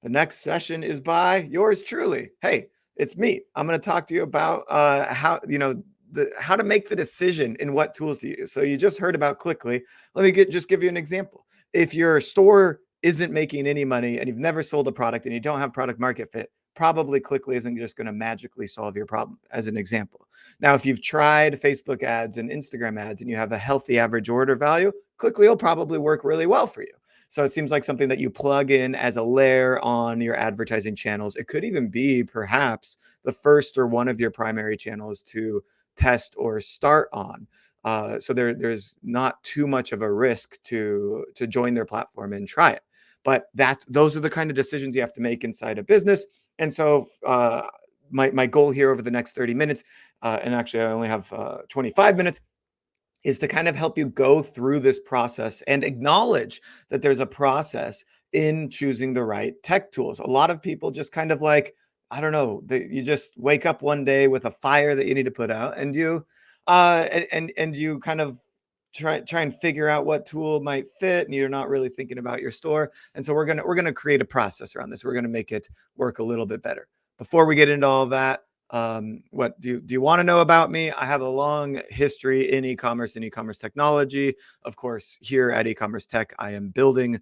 The next session is by yours truly. Hey, it's me. I'm going to talk to you about how to make the decision in what tools to use. So you just heard about Clickly. Let me just give you an example. If your store isn't making any money and you've never sold a product and you don't have product market fit, probably Clickly isn't just going to magically solve your problem, as an example. Now, if you've tried Facebook ads and Instagram ads and you have a healthy average order value, Clickly will probably work really well for you. So it seems like something that you plug in as a layer on your advertising channels. It could even be perhaps the first or one of your primary channels to test or start on. So there's not too much of a risk to join their platform and try it. But those are the kind of decisions you have to make inside a business. And so my goal here over the next 30 minutes, and actually I only have 25 minutes, is to kind of help you go through this process and acknowledge that there's a process in choosing the right tech tools. A lot of people just kind of like, I don't know, you just wake up one day with a fire that you need to put out, and you kind of try and figure out what tool might fit, and you're not really thinking about your store. And so we're gonna create a process around this. We're gonna make it work a little bit better. Before we get into all of that, what do you want to know about me? I have a long history in e-commerce and e-commerce technology. Of course, here at eCommerce Tech, I am building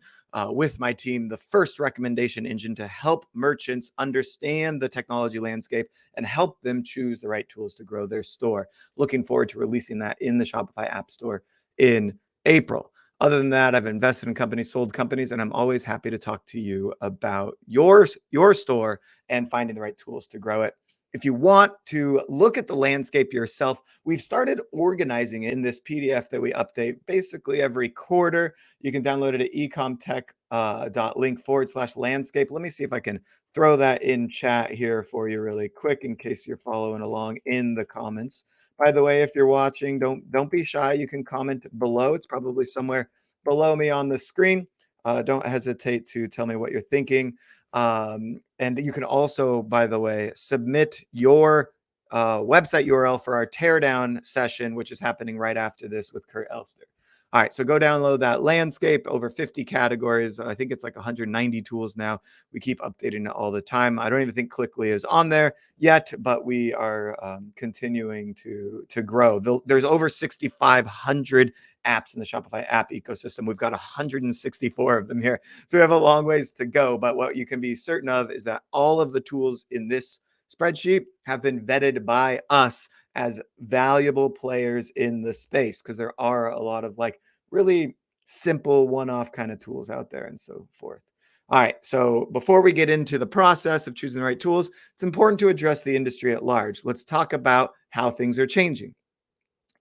with my team the first recommendation engine to help merchants understand the technology landscape and help them choose the right tools to grow their store. Looking forward to releasing that in the Shopify App Store in April. Other than that, I've invested in companies, sold companies, and I'm always happy to talk to you about your store and finding the right tools to grow it. If you want to look at the landscape yourself, we've started organizing it in this PDF that we update basically every quarter. You can download it at ecomtech.link/landscape. Let me see if I can throw that in chat here for you really quick in case you're following along in the comments. By the way, if you're watching, don't be shy. You can comment below. It's probably somewhere below me on the screen. Don't hesitate to tell me what you're thinking. And you can also, by the way, submit your website URL for our teardown session, which is happening right after this with Kurt Elster. All right, so go download that landscape, over 50 categories. I think it's like 190 tools now. We keep updating it all the time. I don't even think Clickly is on there yet, but we are continuing to grow. There's over 6,500 apps in the Shopify app ecosystem. We've got 164 of them here. So we have a long ways to go. But what you can be certain of is that all of the tools in this spreadsheet have been vetted by us as valuable players in the space, because there are a lot of like really simple one-off kind of tools out there and so forth. All right, so before we get into the process of choosing the right tools, it's important to address the industry at large. Let's talk about how things are changing.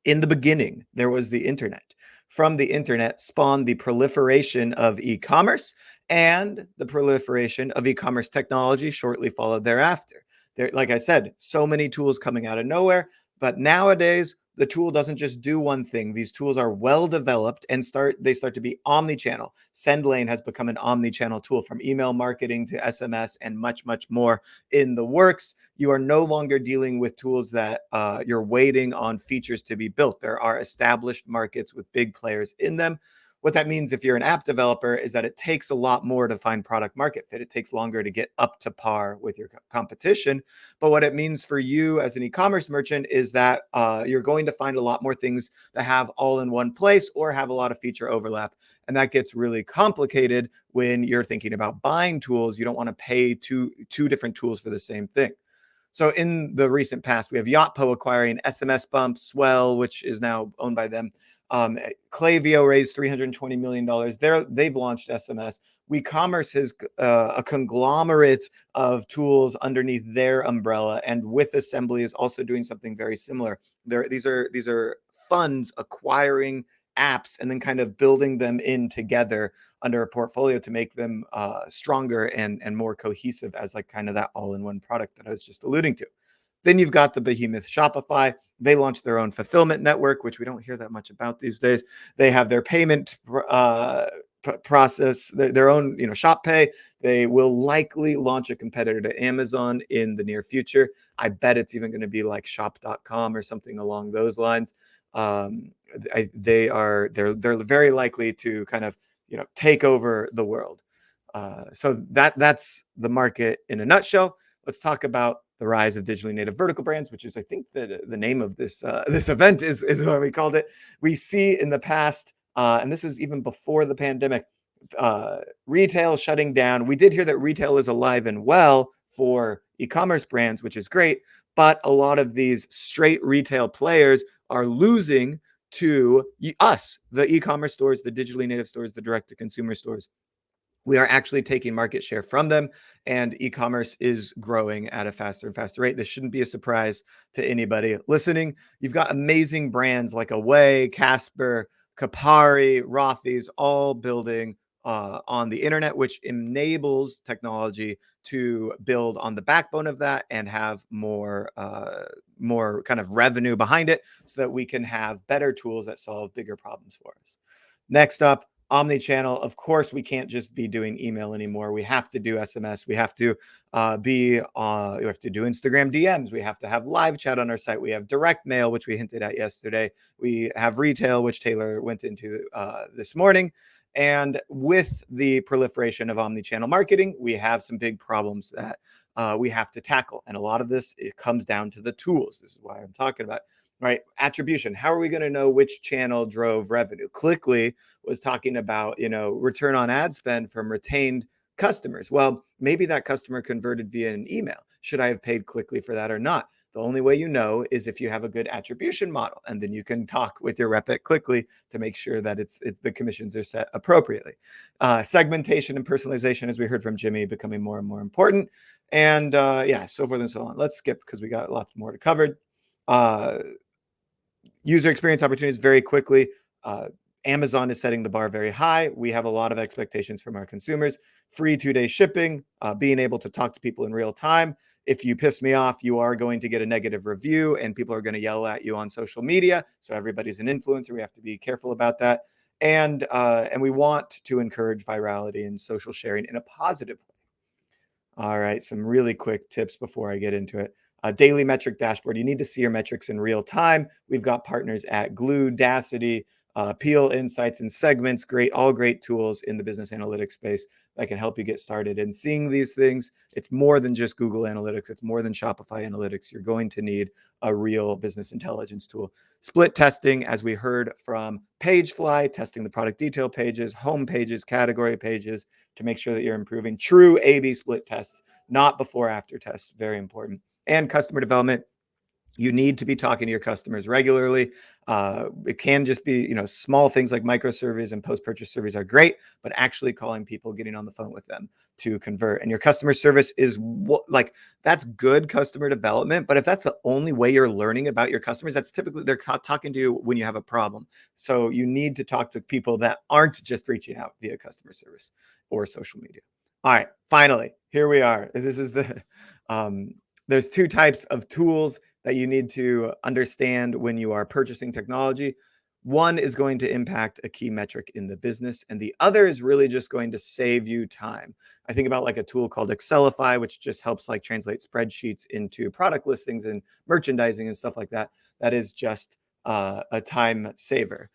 In the beginning, there was the internet. From the internet spawned the proliferation of e-commerce, and the proliferation of e-commerce technology shortly followed thereafter. Like I said, so many tools coming out of nowhere, but nowadays the tool doesn't just do one thing. These tools are well developed and they start to be omni-channel. SendLane has become an omni-channel tool, from email marketing to SMS and much, much more in the works. You are no longer dealing with tools that you're waiting on features to be built. There are established markets with big players in them. What that means, if you're an app developer, is that it takes a lot more to find product market fit. It takes longer to get up to par with your competition. But what it means for you as an e-commerce merchant is that you're going to find a lot more things that have all in one place or have a lot of feature overlap. And that gets really complicated when you're thinking about buying tools. You don't want to pay two different tools for the same thing. So in the recent past, we have Yotpo acquiring SMS Bump, Swell, which is now owned by them. Klaviyo raised $320 million. They've launched SMS. WeCommerce has a conglomerate of tools underneath their umbrella, and With Assembly is also doing something very similar. These are funds acquiring apps and then kind of building them in together under a portfolio to make them stronger and more cohesive as like kind of that all-in-one product that I was just alluding to. Then you've got the behemoth Shopify. They launched their own fulfillment network, which we don't hear that much about these days. They have their payment process, their own, Shop Pay. They will likely launch a competitor to Amazon in the near future. I bet it's even going to be like shop.com or something along those lines. They're very likely to kind of, take over the world. So that's the market in a nutshell. Let's talk about the rise of digitally native vertical brands, which is, I think, the name of this this event is what we called it. We see in the past, and this is even before the pandemic, retail shutting down. We did hear that retail is alive and well for e-commerce brands, which is great, but a lot of these straight retail players are losing to us, the e-commerce stores, the digitally native stores, the direct-to-consumer stores. We are actually taking market share from them, and e-commerce is growing at a faster and faster rate. This shouldn't be a surprise to anybody listening. You've got amazing brands like Away, Casper, Kapari, Rothy's, all building on the internet, which enables technology to build on the backbone of that and have more kind of revenue behind it, so that we can have better tools that solve bigger problems for us. Next up, Omnichannel. Of course, we can't just be doing email anymore. We have to do SMS. We have to we have to do Instagram DMs. We have to have live chat on our site. We have direct mail, which we hinted at yesterday. We have retail, which Taylor went into this morning. And with the proliferation of omnichannel marketing, we have some big problems that we have to tackle. And a lot of this, it comes down to the tools. This is why I'm talking about, right? Attribution. How are we going to know which channel drove revenue? Quickly was talking about, return on ad spend from retained customers. Well, maybe that customer converted via an email. Should I have paid Quickly for that or not? The only way you know is if you have a good attribution model, and then you can talk with your rep at Quickly to make sure that the commissions are set appropriately. Segmentation and personalization, as we heard from Jimmy, becoming more and more important, and so forth and so on. Let's skip because we got lots more to cover. User experience opportunities very quickly. Amazon is setting the bar very high. We have a lot of expectations from our consumers. Free 2-day shipping, being able to talk to people in real time. If you piss me off, you are going to get a negative review, and people are going to yell at you on social media. So everybody's an influencer. We have to be careful about that. And we want to encourage virality and social sharing in a positive way. All right, some really quick tips before I get into it. A daily metric dashboard. You need to see your metrics in real time. We've got partners at Glue, Dacity, Peel Insights, and Segments. All great tools in the business analytics space that can help you get started in seeing these things. It's more than just Google Analytics. It's more than Shopify Analytics. You're going to need a real business intelligence tool. Split testing, as we heard from Pagefly, testing the product detail pages, home pages, category pages, to make sure that you're improving. True A/B split tests, not before-after tests. Very important. And customer development. You need to be talking to your customers regularly. It can just be, small things like micro surveys and post-purchase surveys are great, but actually calling people, getting on the phone with them to convert. And your customer service is that's good customer development. But if that's the only way you're learning about your customers, that's typically they're talking to you when you have a problem. So you need to talk to people that aren't just reaching out via customer service or social media. All right, finally, here we are. This is there's two types of tools that you need to understand when you are purchasing technology. One is going to impact a key metric in the business, and the other is really just going to save you time. I think about like a tool called Excelify, which just helps like translate spreadsheets into product listings and merchandising and stuff like that. That is just a time saver.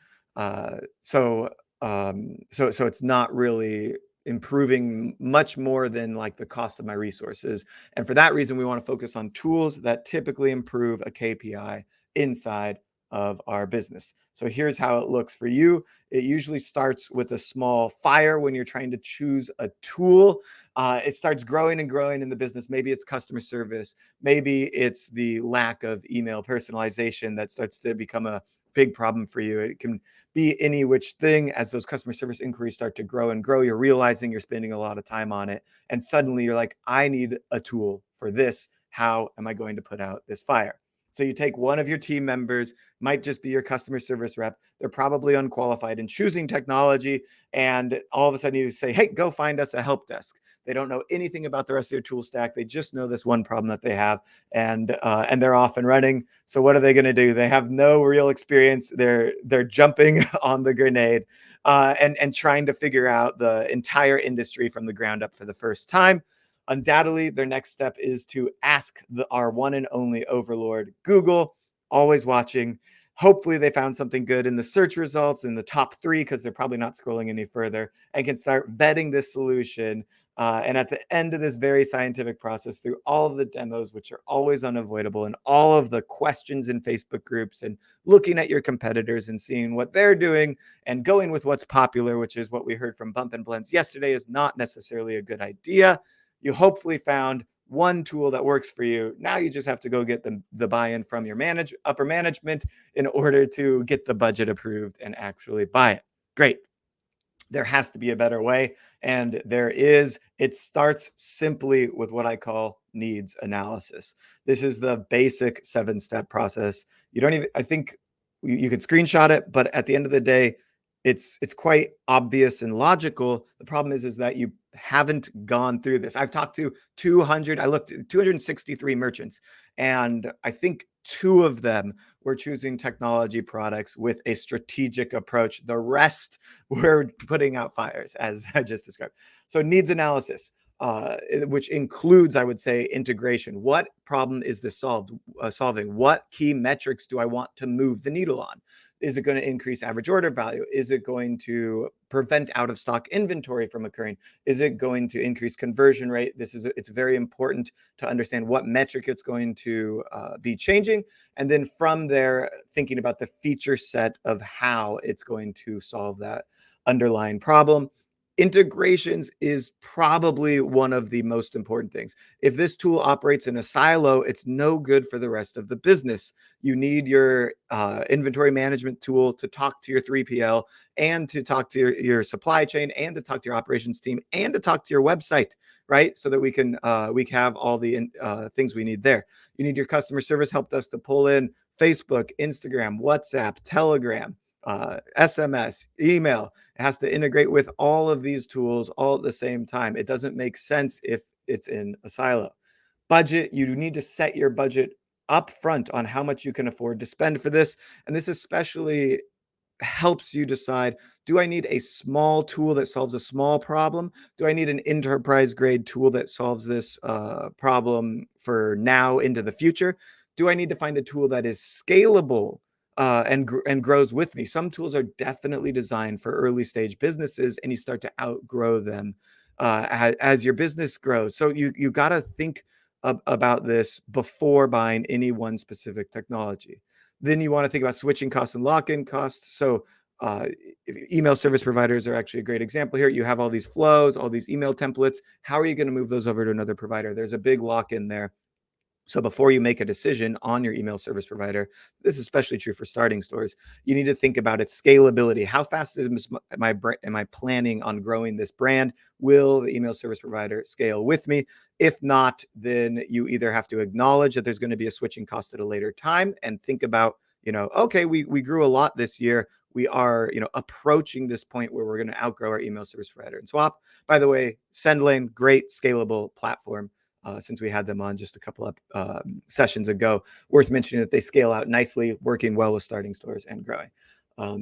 So it's not really improving much more than like the cost of my resources. And for that reason, we want to focus on tools that typically improve a KPI inside of our business. So here's how it looks for you. It usually starts with a small fire when you're trying to choose a tool. It starts growing and growing in the business. Maybe it's customer service. Maybe it's the lack of email personalization that starts to become a big problem for you. It can be any which thing. As those customer service inquiries start to grow and grow, you're realizing you're spending a lot of time on it. And suddenly you're like, I need a tool for this. How am I going to put out this fire? So you take one of your team members, might just be your customer service rep. They're probably unqualified in choosing technology. And all of a sudden you say, hey, go find us a help desk. They don't know anything about the rest of their tool stack. They just know this one problem that they have, and they're off and running. So what are they going to do? They have no real experience. They're jumping on the grenade and trying to figure out the entire industry from the ground up for the first time. Undoubtedly, their next step is to ask our one and only overlord, Google, always watching. Hopefully they found something good in the search results in the top 3 because they're probably not scrolling any further, and can start vetting this solution. And at the end of this very scientific process, through all of the demos, which are always unavoidable, and all of the questions in Facebook groups, and looking at your competitors and seeing what they're doing and going with what's popular, which is what we heard from Bump and Blends yesterday, is not necessarily a good idea. You hopefully found one tool that works for you. Now you just have to go get the buy-in from your upper management in order to get the budget approved and actually buy it. Great. There has to be a better way. And there is. It starts simply with what I call needs analysis. This is the basic 7-step process. You don't even, I think you could screenshot it, but at the end of the day, it's quite obvious and logical. The problem is that you haven't gone through this. I've talked to 200, I looked at 263 merchants, and I think 2 of them were choosing technology products with a strategic approach. The rest were putting out fires, as I just described. So needs analysis, which includes, I would say, integration. What problem is this solving? What key metrics do I want to move the needle on? Is it going to increase average order value? Is it going to prevent out of stock inventory from occurring? Is it going to increase conversion rate? It's very important to understand what metric it's going to be changing. And then from there, thinking about the feature set of how it's going to solve that underlying problem. Integrations is probably one of the most important things. If this tool operates in a silo, it's no good for the rest of the business. You need your inventory management tool to talk to your 3PL, and to talk to your supply chain, and to talk to your operations team, and to talk to your website, right? So that we can have all the things we need there. You need your customer service help desk to pull in Facebook, Instagram, WhatsApp, Telegram, SMS, email. It has to integrate with all of these tools all at the same time. It doesn't make sense if it's in a silo. Budget, you need to set your budget up front on how much you can afford to spend for this. And this especially helps you decide, do I need a small tool that solves a small problem? Do I need an enterprise grade tool that solves this problem for now into the future? Do I need to find a tool that is scalable and grows with me? Some tools are definitely designed for early stage businesses, and you start to outgrow them as your business grows. So you got to think about this before buying any one specific technology. Then you want to think about switching costs and lock-in costs. So uh, email service providers are actually a great example here. You have all these flows, all these email templates. How are you going to move those over to another provider? There's a big lock-in there. So before you make a decision on your email service provider, this is especially true for starting stores, you need to think about its scalability. How fast am I planning on growing this brand? Will the email service provider scale with me? If not, then you either have to acknowledge that there's going to be a switching cost at a later time, and think about, okay, we grew a lot this year. We are, approaching this point where we're going to outgrow our email service provider and swap. By the way, SendLane, great scalable platform. Since we had them on just a couple of sessions ago, worth mentioning that they scale out nicely, working well with starting stores and growing.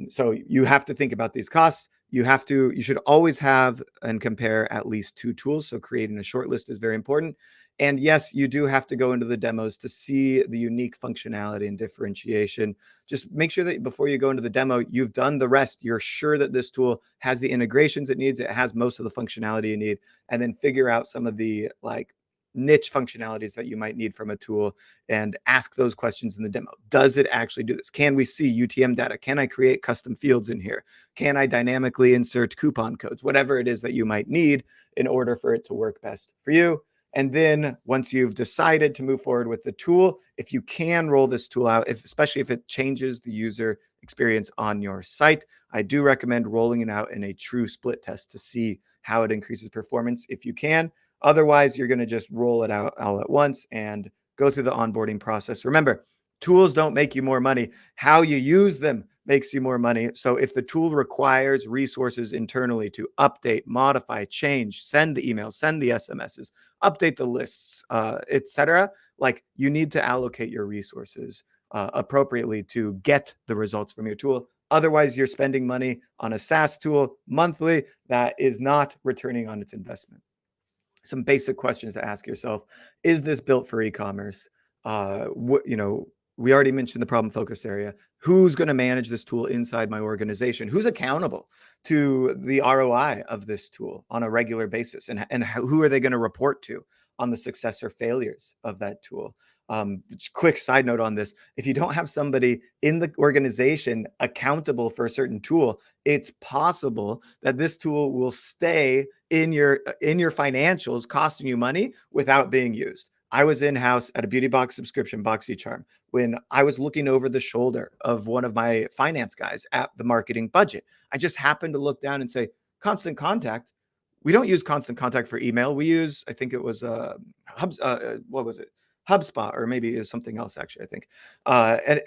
So you have to think about these costs. You should always have and compare at least 2 tools. So creating a short list is very important. And yes, you do have to go into the demos to see the unique functionality and differentiation. Just make sure that before you go into the demo, you've done the rest. You're sure that this tool has the integrations it needs. It has most of the functionality you need. And then figure out some of the niche functionalities that you might need from a tool, and ask those questions in the demo. Does it actually do this? Can we see UTM data? Can I create custom fields in here? Can I dynamically insert coupon codes? Whatever it is that you might need in order for it to work best for you. And then once you've decided to move forward with the tool, if you can roll this tool out, especially if it changes the user experience on your site, I do recommend rolling it out in a true split test to see how it increases performance if you can. Otherwise, you're going to just roll it out all at once and go through the onboarding process. Remember, tools don't make you more money. How you use them makes you more money. So if the tool requires resources internally to update, modify, change, send the emails, send the SMSs, update the lists, etc., you need to allocate your resources appropriately to get the results from your tool. Otherwise, you're spending money on a SaaS tool monthly that is not returning on its investment. Some basic questions to ask yourself: is this built for e-commerce? we already mentioned the problem focus area. Who's going to manage this tool inside my organization? Who's accountable to the ROI of this tool on a regular basis? And who are they going to report to on the success or failures of that tool? Just quick side note on this. If you don't have somebody in the organization accountable for a certain tool, it's possible that this tool will stay in your financials, costing you money without being used. I was in-house at a beauty box subscription, BoxyCharm, when I was looking over the shoulder of one of my finance guys at the marketing budget. I just happened to look down and say, Constant Contact. We don't use Constant Contact for email. We use, I think it was what was it? HubSpot, or maybe it was something else, actually, I think.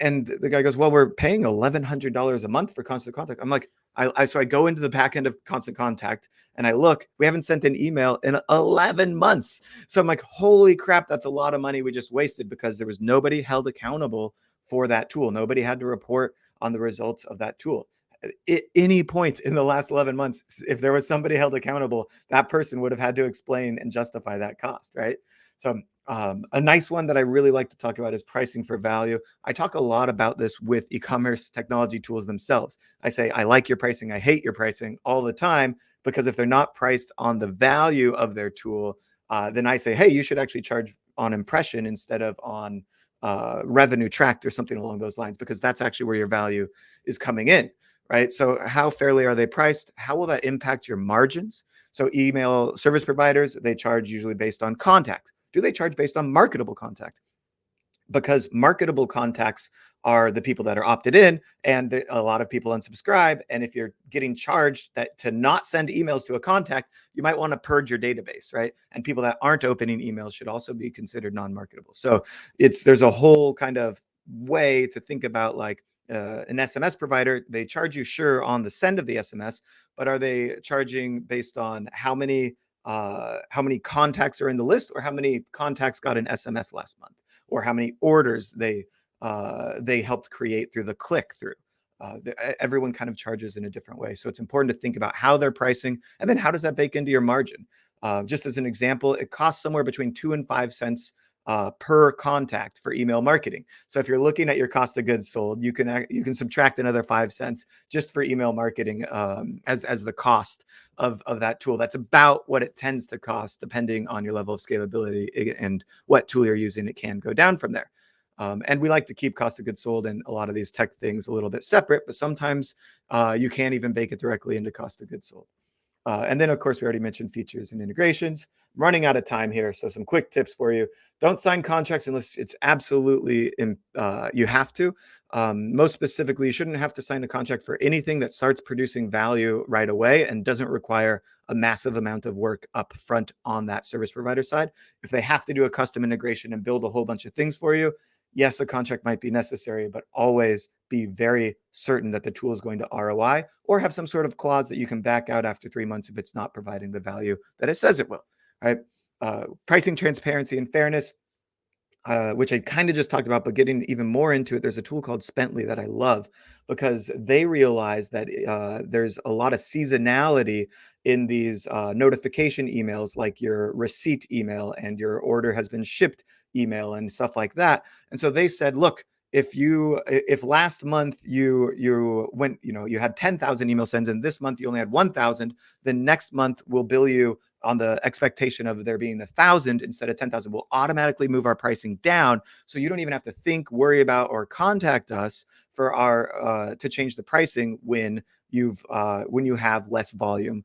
And the guy goes, well, we're paying $1,100 a month for Constant Contact. I'm like, so I go into the back end of Constant Contact and I look, we haven't sent an email in 11 months. So I'm like, holy crap, that's a lot of money we just wasted because there was nobody held accountable for that tool. Nobody had to report on the results of that tool. At any point in the last 11 months, if there was somebody held accountable, that person would have had to explain and justify that cost, right? So a nice one that I really like to talk about is pricing for value. I talk a lot about this with e-commerce technology tools themselves. I say, I like your pricing, I hate your pricing all the time, because if they're not priced on the value of their tool, then I say, hey, you should actually charge on impression instead of on revenue tracked or something along those lines, because that's actually where your value is coming in, right? So how fairly are they priced? How will that impact your margins? So email service providers, they charge usually based on contact. Do they charge based on marketable contact? Because marketable contacts are the people that are opted in, and a lot of people unsubscribe. And if you're getting charged that to not send emails to a contact, you might want to purge your database, right? And people that aren't opening emails should also be considered non-marketable. So there's a whole kind of way to think about, like, an SMS provider. They charge you, sure, on the send of the SMS, but are they charging based on how many contacts are in the list, or how many contacts got an SMS last month, or how many orders they helped create through the click through? Everyone kind of charges in a different way. So it's important to think about how they're pricing, and then how does that bake into your margin? Just as an example, it costs somewhere between 2 and 5 cents per contact for email marketing. So if you're looking at your cost of goods sold, you can subtract another 5 cents just for email marketing as the cost of that tool. That's about what it tends to cost, depending on your level of scalability and what tool you're using. It can go down from there. And we like to keep cost of goods sold and a lot of these tech things a little bit separate, but sometimes you can't even bake it directly into cost of goods sold. And then, of course, we already mentioned features and integrations. I'm running out of time here, so some quick tips for you. Don't sign contracts unless it's absolutely you have to. Most specifically, you shouldn't have to sign a contract for anything that starts producing value right away and doesn't require a massive amount of work up front on that service provider side. If they have to do a custom integration and build a whole bunch of things for you, yes, a contract might be necessary, but always be very certain that the tool is going to ROI, or have some sort of clause that you can back out after 3 months if it's not providing the value that it says it will, right? Pricing transparency and fairness, which I kind of just talked about, but getting even more into it, there's a tool called Spently that I love, because they realize that there's a lot of seasonality in these notification emails, like your receipt email and your order has been shipped email and stuff like that. And so they said, look, if last month you went, you had 10,000 email sends and this month you only had 1,000, then next month we'll bill you on the expectation of there being 1,000 instead of 10,000. We'll automatically move our pricing down, so you don't even have to think, worry about, or contact us for our to change the pricing when you have less volume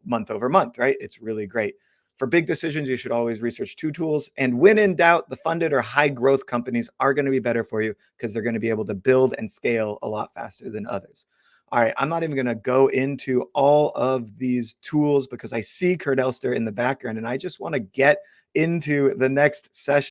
month over month, right? It's really great. For big decisions, you should always research 2 tools. And when in doubt, the funded or high growth companies are going to be better for you, because they're going to be able to build and scale a lot faster than others. All right, I'm not even going to go into all of these tools because I see Kurt Elster in the background, and I just want to get into the next session.